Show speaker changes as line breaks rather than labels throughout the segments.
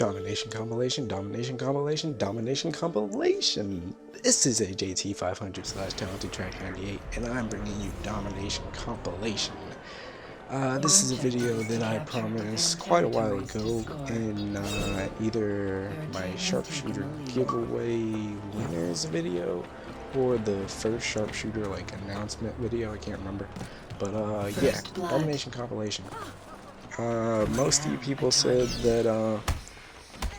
Domination Compilation, Domination Compilation, Domination Compilation. This is a JT500 / Talented Track 98, and I'm bringing you Domination Compilation. This is a video that I promised quite a while ago in either my sharpshooter giveaway winners video or the first sharpshooter announcement video. I can't remember, but yeah, Domination Compilation. Most of you people said that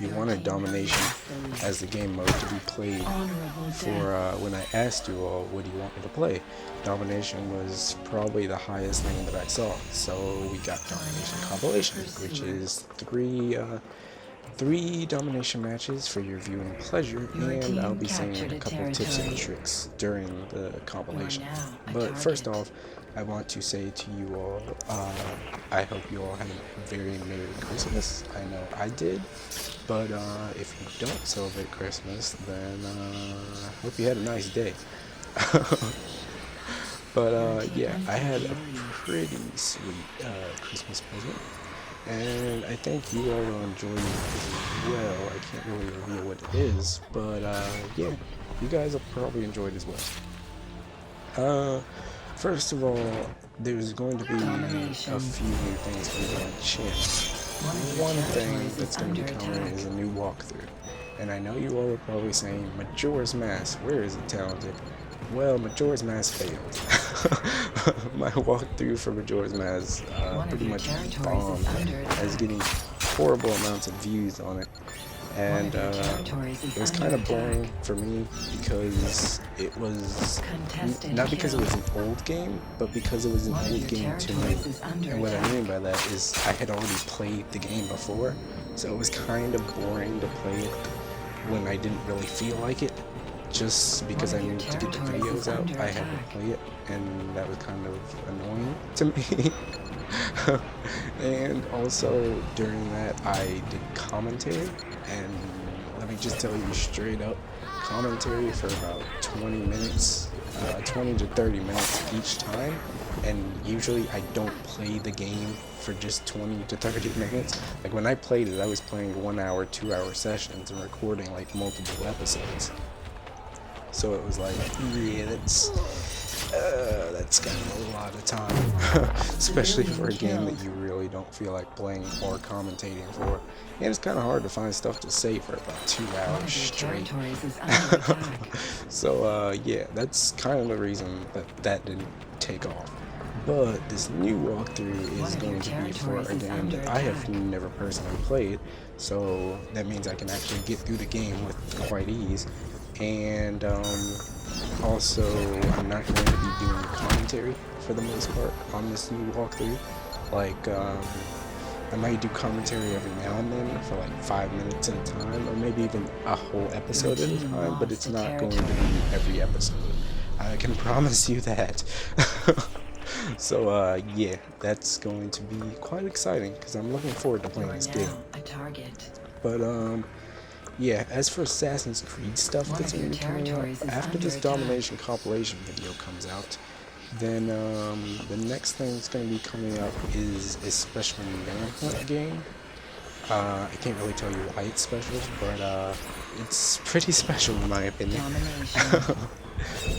you wanted Domination as the game mode to be played for when I asked you all what do you want me to play. Domination was probably the highest thing that I saw, so we got Domination Compilation, which is three domination matches for your viewing pleasure, and I'll be saying a couple tips and tricks during the compilation. But first off, I want to say to you all, I hope you all had a very Merry Christmas. I know I did, but if you don't celebrate Christmas, then I hope you had a nice day. But yeah, I had a pretty sweet Christmas present, and I think you all will enjoy it as well. I can't really reveal what it is, but yeah, you guys will probably enjoy it as well. First of all, there's going to be a few new things coming on chance. One thing that's going to be coming is a new walkthrough, and I know you all are probably saying, Majora's Mask, where is it, Talented? Well, Majora's Mask failed. My walkthrough for Majora's Mask pretty much bombed, as getting horrible amounts of views on it, and it was kind of boring for me because it was not because it was an old game, but because it was an old game to me. And what I mean by that is I had already played the game before, so it was kind of boring to play it when I didn't really feel like it. Just because I needed to get the videos out, I had to play it, and that was kind of annoying to me. And also during that, I did commentary, and let me just tell you straight up, commentary for about 20 minutes, 20 to 30 minutes each time, and usually I don't play the game for just 20 to 30 minutes. Like when I played it, I was playing 1 hour, 2 hour sessions and recording like multiple episodes. So it was like, yeah, that's kind of a lot of time, especially for a game that you really don't feel like playing or commentating for. And it's kind of hard to find stuff to say for about 2 hours straight. So yeah, that's kind of the reason that didn't take off. But this new walkthrough is going to be for a game that I have never personally played, so that means I can actually get through the game with quite ease. And also, I'm not going to be doing commentary for the most part on this new walkthrough. Like, I might do commentary every now and then for like 5 minutes at a time, or maybe even a whole episode at a time, but it's not going to be every episode. I can promise you that. So, yeah, that's going to be quite exciting, because I'm looking forward to playing this game. But, yeah, as for Assassin's Creed stuff that's going to be coming out, after this Domination Compilation video comes out, then the next thing that's going to be coming out is a special manhunt game. I can't really tell you why it's special, but it's pretty special in my opinion.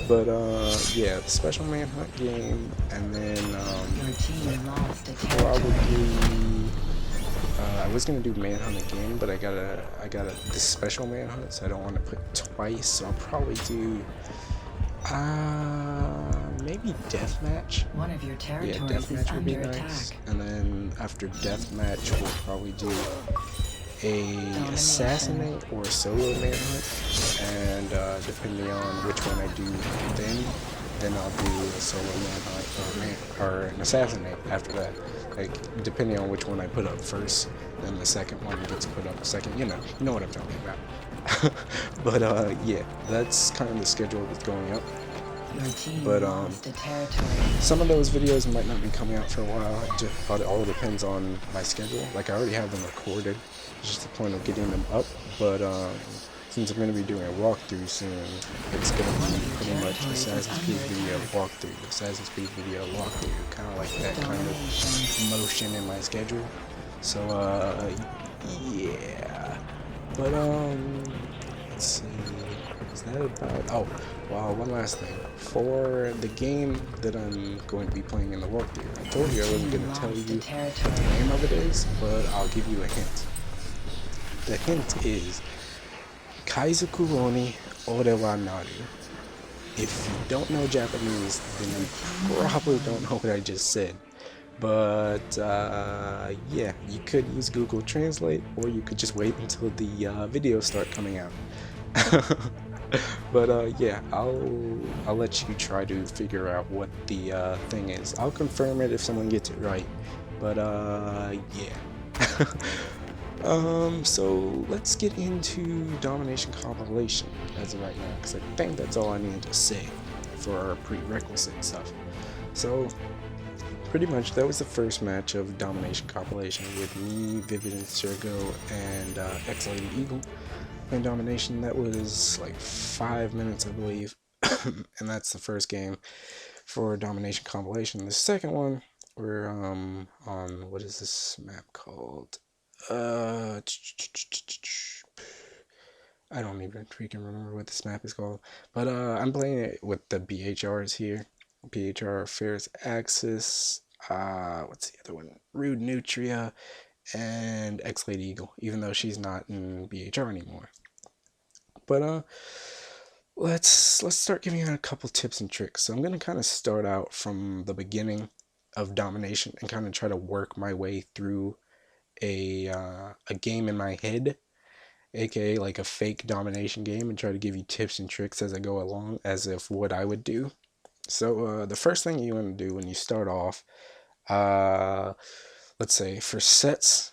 But yeah, the special manhunt game, and then probably I was gonna do manhunt again, but I got this special manhunt, so I don't want to put twice. So I'll probably do maybe deathmatch. Yeah, deathmatch would be nice. And then after deathmatch, we'll probably do a assassinate or a solo manhunt, and depending on which one I do then I'll do a solo manhunt or an assassinate after that. Like, depending on which one I put up first, then the second one gets put up second. You know what I'm talking about. But yeah, that's kind of the schedule that's going up. But some of those videos might not be coming out for a while. It all depends on my schedule. Like, I already have them recorded. It's just the point of getting them up. But since I'm going to be doing a walkthrough soon, it's going to be pretty much Assassin's Creed video walkthrough, Assassin's Creed video walkthrough, kind of like that kind of motion in my schedule. So, yeah. But let's see. Is that about? Oh, well, one last thing. For the game that I'm going to be playing in the walkthrough, I told you I wasn't going to tell you what the name of it is, but I'll give you a hint. The hint is Kaizoku Oni Ore wa Naru. If you don't know Japanese, then you probably don't know what I just said. But yeah, you could use Google Translate, or you could just wait until the videos start coming out. But yeah, I'll let you try to figure out what the thing is. I'll confirm it if someone gets it right. But yeah. So let's get into Domination Compilation as of right now, because I think that's all I need to say for our prerequisite stuff. So pretty much that was the first match of Domination Compilation with me, Vivid and Sergo, and X-Lady Eagle playing Domination. That was like 5 minutes, I believe. And that's the first game for Domination Compilation. The second one, we're on, what is this map called? I don't even freaking remember what this map is called. But I'm playing it with the BHRs here. BHR Affairs Axis. What's the other one? Rude Nutria and X-Lady Eagle, even though she's not in BHR anymore. But let's start giving you a couple tips and tricks. So I'm gonna kind of start out from the beginning of Domination and kind of try to work my way through a game in my head, aka like a fake Domination game, and try to give you tips and tricks as I go along, as if what I would do. So the first thing you want to do when you start off, uh, let's say for sets,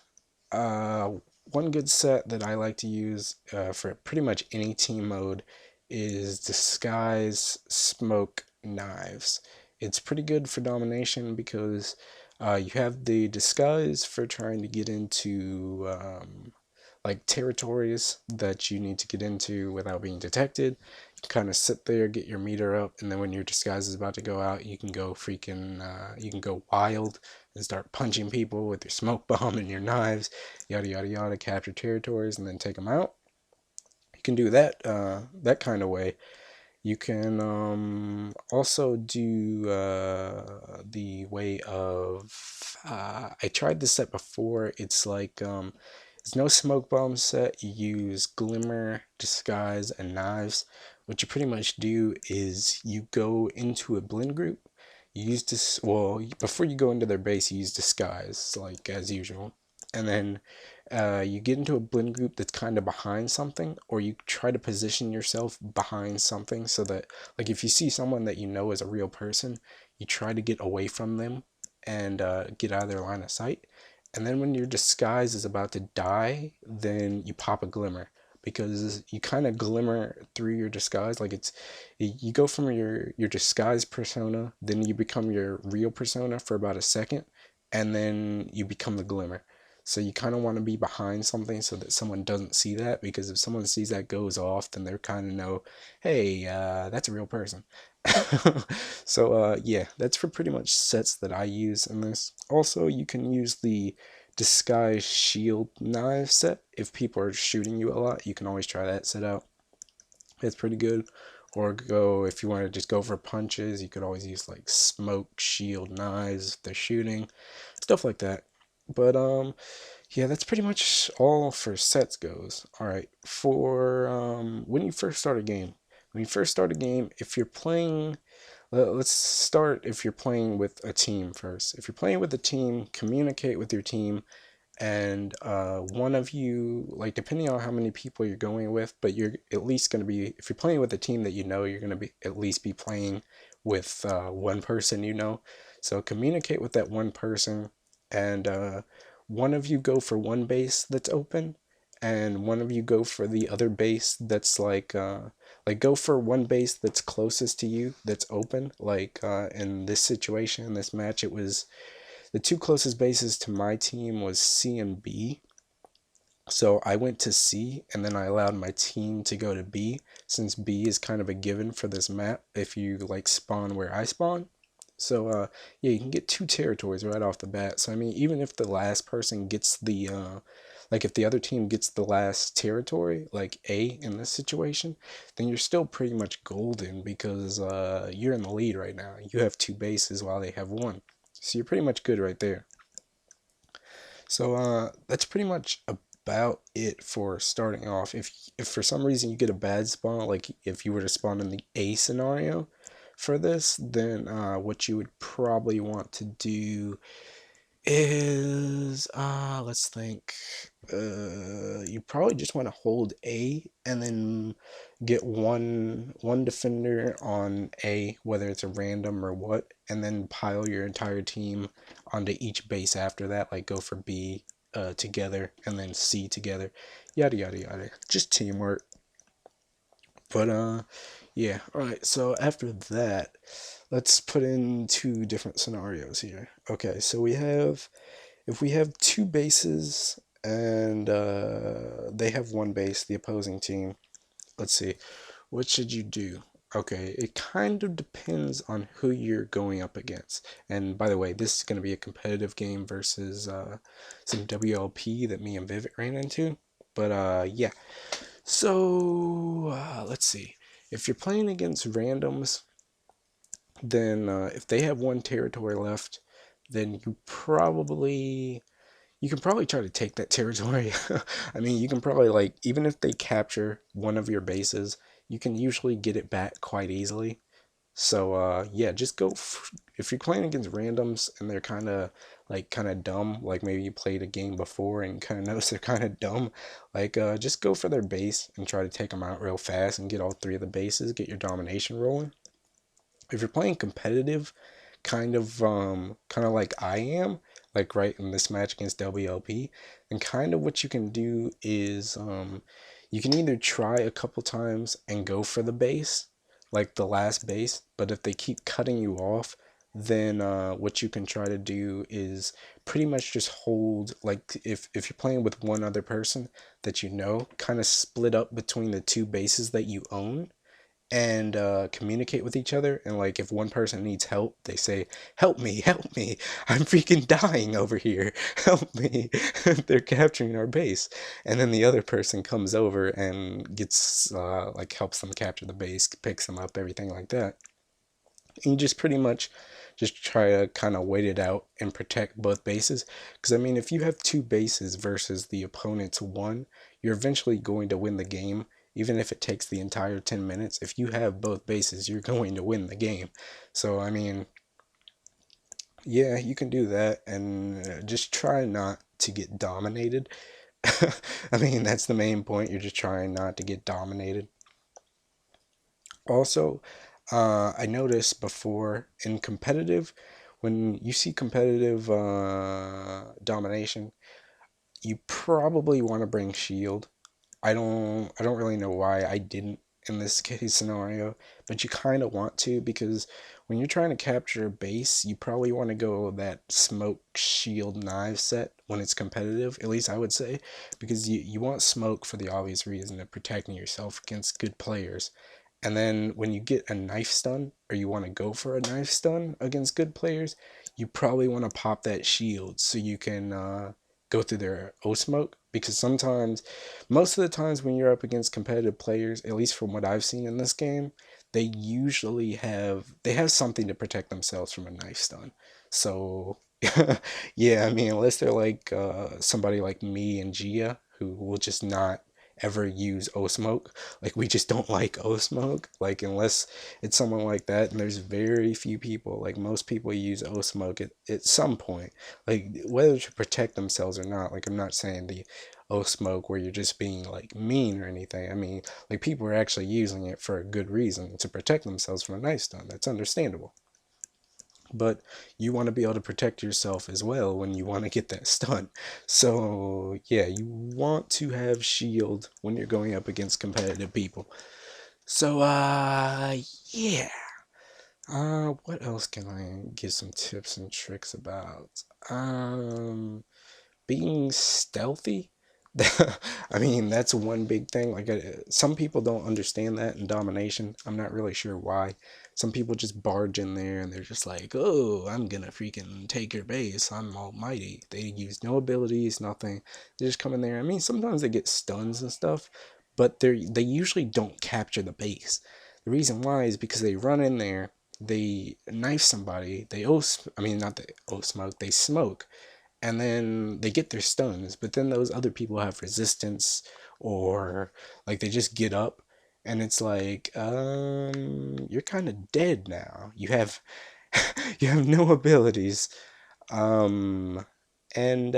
uh, one good set that I like to use for pretty much any team mode is Disguise Smoke Knives. It's pretty good for Domination because you have the Disguise for trying to get into like territories that you need to get into without being detected. You kind of sit there, get your meter up, and then when your disguise is about to go out, you can go freaking, you can go wild and start punching people with your smoke bomb and your knives, yada yada yada, capture territories and then take them out. You can do that that kind of way. You can also do the way of. I tried this set before. It's like it's no smoke bomb set. You use glimmer, disguise, and knives. What you pretty much do is you go into a blend group. You use this. Well, before you go into their base, you use disguise, like as usual, and then you get into a blend group that's kind of behind something, or you try to position yourself behind something so that, like, if you see someone that you know is a real person, you try to get away from them and get out of their line of sight. And then when your disguise is about to die, then you pop a glimmer, because you kind of glimmer through your disguise. Like, it's, you go from your disguise persona, then you become your real persona for about a second, and then you become the glimmer. So you kind of want to be behind something so that someone doesn't see that, because if someone sees that goes off, then they're kind of know, hey, that's a real person. So yeah, that's for pretty much sets that I use in this. Also, you can use the disguise shield knife set. If people are shooting you a lot, you can always try that set out. It's pretty good. Or go, if you want to just go for punches, you could always use like smoke shield knives if they're shooting, stuff like that. But yeah, that's pretty much all for sets goes. All right, for when you first start a game, if you're playing, let's start if you're playing with a team first. If you're playing with a team, communicate with your team, and one of you, like, depending on how many people you're going with, but you're at least going to be, if you're playing with a team that you know, you're going to be at least be playing with one person, you know. So communicate with that one person, and one of you go for one base that's open, and one of you go for the other base that's like go for one base that's closest to you that's open. Like in this situation, in this match, it was the two closest bases to my team was C and B. So I went to C, and then I allowed my team to go to B, since B is kind of a given for this map if you like spawn where I spawn. So yeah, you can get two territories right off the bat. So I mean, even if the last person gets the Like if the other team gets the last territory, like A in this situation, then you're still pretty much golden because you're in the lead right now. You have two bases while they have one. So you're pretty much good right there. So that's pretty much about it for starting off. If for some reason you get a bad spawn, like if you were to spawn in the A scenario for this, then what you would probably want to do is let's think. You probably just want to hold A and then get one defender on A, whether it's a random or what, and then pile your entire team onto each base after that. Like go for B together and then C together, yada yada yada. Just teamwork. But yeah. All right. So after that, let's put in two different scenarios here. Okay. So we have if we have two bases and they have one base, the opposing team, let's see, what should you do? Okay, it kind of depends on who you're going up against. And by the way, this is going to be a competitive game versus some WLP that me and Vivit ran into. But yeah, so let's see. If you're playing against randoms, then if they have one territory left, then you can probably try to take that territory. I mean, you can probably like even if they capture one of your bases, you can usually get it back quite easily. So yeah, just go if you're playing against randoms and they're kind of dumb, like maybe you played a game before and kind of notice they're kind of dumb, like just go for their base and try to take them out real fast and get all three of the bases, get your domination rolling. If you're playing competitive, kind of like I am, like right in this match against WLP, then kind of what you can do is you can either try a couple times and go for the base, like the last base, but if they keep cutting you off, then what you can try to do is pretty much just hold, like if you're playing with one other person that you know, kind of split up between the two bases that you own and communicate with each other. And like if one person needs help, they say, help me, I'm freaking dying over here, help me." They're capturing our base, and then the other person comes over and gets like helps them capture the base, picks them up, everything like that. And you just pretty much just try to kind of wait it out and protect both bases. Because I mean, if you have two bases versus the opponent's one, you're eventually going to win the game, even if it takes the entire 10 minutes. If you have both bases, you're going to win the game. So I mean, yeah, you can do that and just try not to get dominated. I mean, that's the main point. You're just trying not to get dominated. Also, I noticed before in competitive, when you see competitive domination, you probably want to bring shield. I don't really know why I didn't in this case scenario, but you kind of want to because when you're trying to capture a base, you probably want to go that smoke shield knife set when it's competitive, at least I would say, because you want smoke for the obvious reason of protecting yourself against good players. And then when you get a knife stun, or you want to go for a knife stun against good players, you probably want to pop that shield so you can go through their O smoke. Because sometimes, most of the times when you're up against competitive players, at least from what I've seen in this game, they have something to protect themselves from a knife stun. So yeah, I mean, unless they're like somebody like me and Gia who will just not ever use O smoke. Like we just don't like O smoke. Like unless it's someone like that, and there's very few people. Like most people use O smoke at some point. Like whether to protect themselves or not. Like I'm not saying the O smoke where you're just being like mean or anything. I mean like people are actually using it for a good reason to protect themselves from a knife stun. That's understandable. But you want to be able to protect yourself as well when you want to get that stun. So yeah, you want to have shield when you're going up against competitive people. So yeah. What else can I give some tips and tricks about? Being stealthy. I mean, that's one big thing. Like some people don't understand that in domination. I'm not really sure why, Some people just barge in there and they're just like, oh, I'm gonna freaking take your base. I'm almighty. They use no abilities, nothing. They just come in there. I mean, sometimes they get stuns and stuff, but they usually don't capture the base. The reason why is because they run in there, they knife somebody, they I mean not they smoke, they smoke, and then they get their stuns, but then those other people have resistance, or like they just get up, and it's like, you're kind of dead now. You have you have no abilities. um and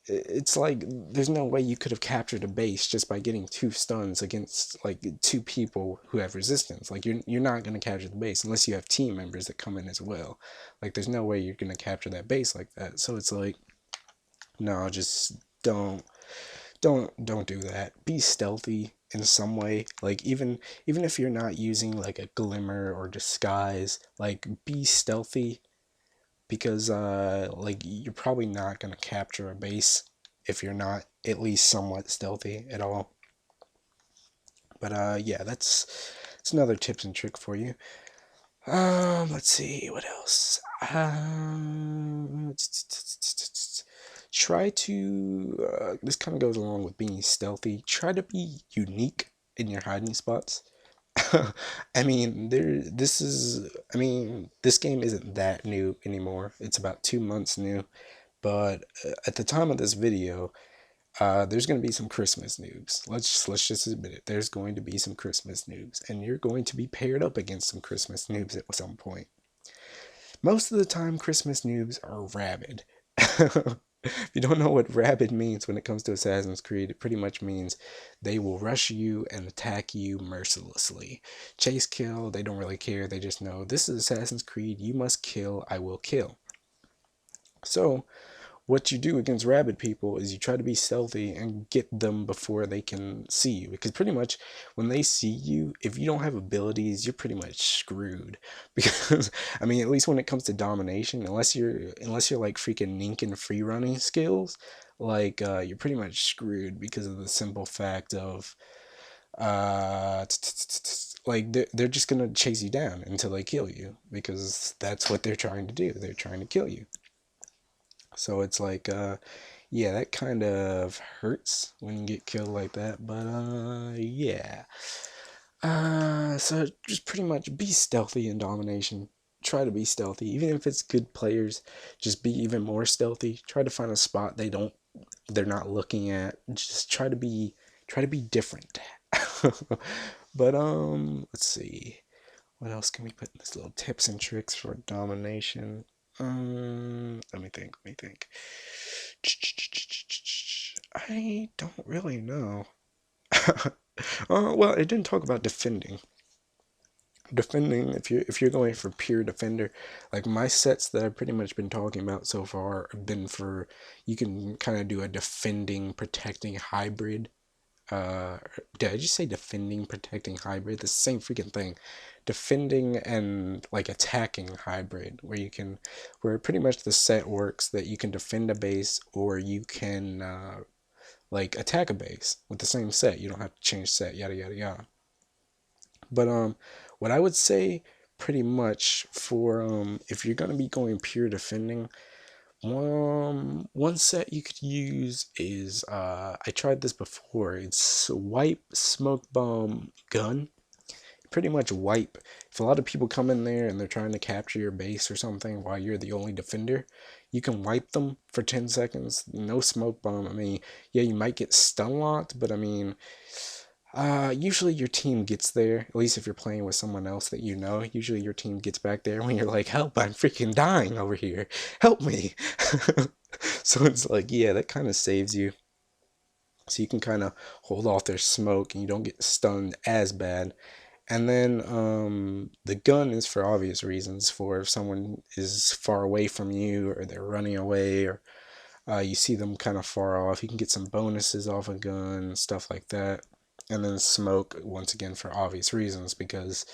it's like there's no way you could have captured a base just by getting two stuns against like two people who have resistance. Like you're not going to capture the base unless you have team members that come in as well. Like there's no way you're going to capture that base like that. So it's like, no, just don't do that. Be stealthy in some way. Like even if you're not using like a glimmer or disguise, like be stealthy, because like you're probably not going to capture a base if you're not at least somewhat stealthy at all. But yeah, that's another tips and trick for you. Let's see what else. Try to this kind of goes along with being stealthy. Try to be unique in your hiding spots. I mean, I mean, this game isn't that new anymore. It's about 2 months new. But at the time of this video, there's going to be some Christmas noobs. Let's just admit it. There's going to be some Christmas noobs, and you're going to be paired up against some Christmas noobs at some point. Most of the time, Christmas noobs are rabid. If you don't know what rabid means when it comes to Assassin's Creed, it pretty much means they will rush you and attack you mercilessly. Chase kill, they don't really care. They just know this is Assassin's Creed. You must kill, I will kill. So what you do against rabid people is you try to be stealthy and get them before they can see you, because pretty much when they see you, if you don't have abilities, you're pretty much screwed. Because I mean, at least when it comes to domination, unless you're like freaking ninkin free running skills, like you're pretty much screwed because of the simple fact of uh like they're just gonna chase you down until they kill you, because that's what they're trying to do. They're trying to kill you. So it's like, yeah, that kind of hurts when you get killed like that. But yeah. So just pretty much be stealthy in domination. Try to be stealthy, even if it's good players. Just be even more stealthy. Try to find a spot they're not looking at. Just try to be different. But let's see. What else can we put in this little tips and tricks for domination? Let me think. Let me think. I don't really know. Well, it didn't talk about defending. Defending, if you're going for pure defender, like my sets that I've pretty much been talking about so far have been for, you can kind of do a defending, protecting hybrid. uh did I just say defending, protecting hybrid? The same freaking thing. Defending and like attacking hybrid, where pretty much the set works that you can defend a base, or you can like attack a base with the same set. You don't have to change set, yada yada yada. But what I would say pretty much for if you're gonna be going pure defending, one set you could use is I tried this before. It's wipe, smoke bomb, gun. Pretty much wipe. If a lot of people come in there and they're trying to capture your base or something while you're the only defender, you can wipe them for 10 seconds. No smoke bomb. I mean, yeah, you might get stun locked, but I mean, usually your team gets there, at least if you're playing with someone else that you know. Usually your team gets back there when you're like, help, I'm freaking dying over here. Help me. So it's like, yeah, that kind of saves you. So you can kind of hold off their smoke and you don't get stunned as bad. And then the gun is for obvious reasons, for if someone is far away from you or they're running away, or you see them kind of far off, you can get some bonuses off a gun and stuff like that. And then smoke, once again, for obvious reasons, because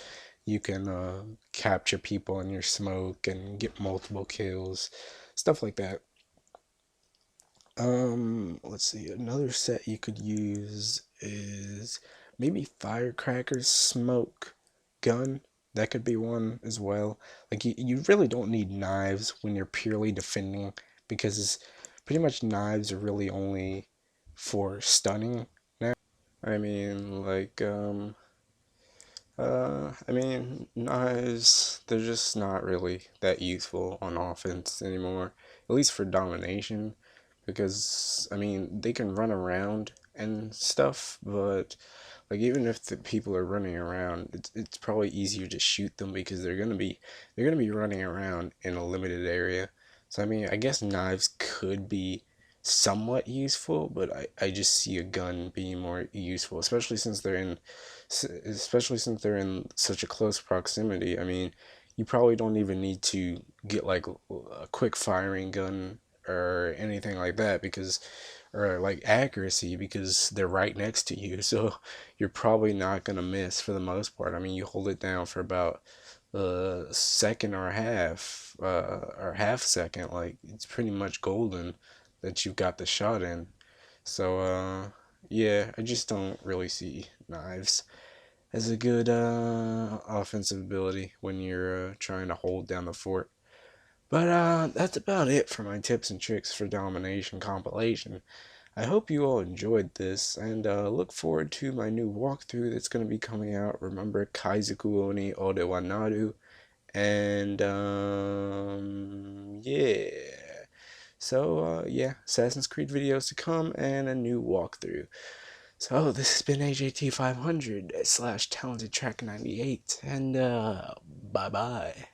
you can capture people in your smoke and get multiple kills, stuff like that. Let's see, another set you could use is maybe firecrackers, smoke, gun. That could be one as well. Like you really don't need knives when you're purely defending because pretty much knives are really only for stunning now. I mean, like I mean, knives, they're just not really that useful on offense anymore, at least for domination, because, I mean, they can run around and stuff, but, like, even if the people are running around, it's probably easier to shoot them because they're gonna be running around in a limited area. So, I mean, I guess knives could be somewhat useful, but I just see a gun being more useful, especially since they're in such a close proximity. I mean, you probably don't even need to get like a quick firing gun or anything like that because or like accuracy because they're right next to you. So you're probably not going to miss for the most part. I mean, you hold it down for about a second or half second, like it's pretty much golden that you've got the shot in. So yeah, I just don't really see knives as a good offensive ability when you're trying to hold down the fort. But that's about it for my tips and tricks for Domination Compilation. I hope you all enjoyed this and look forward to my new walkthrough that's going to be coming out. Remember, Kaizoku Oni Ode wa Naru. And yeah. So yeah, Assassin's Creed videos to come and a new walkthrough. So this has been AJT 500 / Talented Track 98, and bye bye.